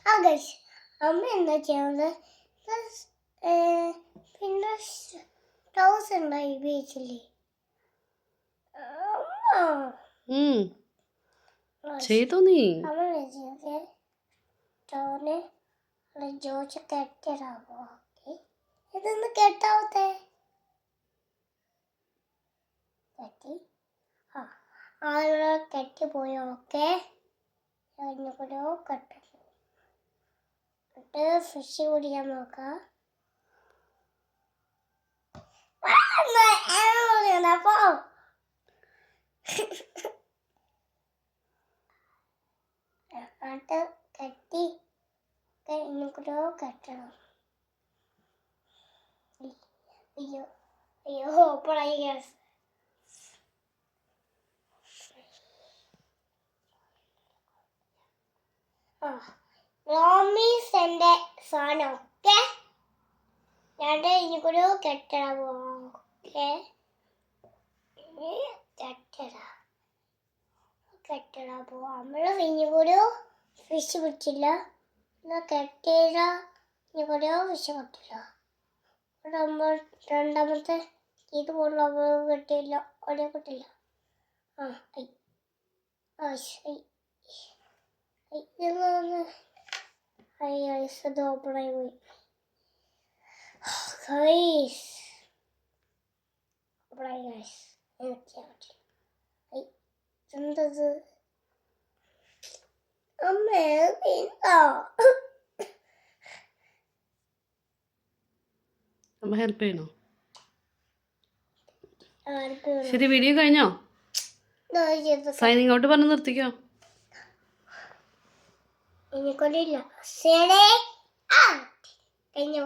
ആ ഗൈസ് അമ്മ എന്താ ചെയ്യുന്നത്? പിന്നെ ടോസ് ഉണ്ടായി ബീച്ചില് ചെയ്തോ നീ? അമ്മ ടോന് ജോച്ച് കെട്ടിടാവോ? ഇതൊന്ന് കെട്ടാവത്തെ കെട്ടി ആളുകൾ കെട്ടിപ്പോയോ? ഓക്കെ കൂടെ കെട്ടി ഫിഷ് കുടിക്കാൻ നോക്കാം. അപ്പോ കെട്ടി കൂടെ കെട്ടണം. അയ്യോ അയ്യോ ഓപ്പണായി ഗ്യാസ്. റോമീസ് എൻ്റെ സാധനം. ഓക്കെ ഞാൻ ഇനിക്കൂടെ കെട്ടണം. ഓക്കെ കെട്ടടാ പോവാ. നമ്മള് ഇനിക്കൂടെ ഫിഷ് പിടിച്ചില്ല. കെട്ടിയ ഇനിക്കൂടെ ഫിഷ് കിട്ടില്ല. നമ്മൾ രണ്ടാമത്തെ ഇത് കൊണ്ട് നമ്മൾ കിട്ടിയില്ല. ഒരേ കിട്ടില്ല. ഇത് ഓപ്പണായി പോയി. ഓപ്പണായി ഗൈസ്. എന്തത് അമ്മേ അമ്മ ഹെൽപ്പ് ചെയ്യണോ? ശരി, വീഡിയോ കഴിഞ്ഞോ? സൈനിങ് ഔട്ട് പറഞ്ഞ് നിർത്തിക്കോ. എനിക്കൊണ്ടില്ല. ശരി കഴിഞ്ഞു.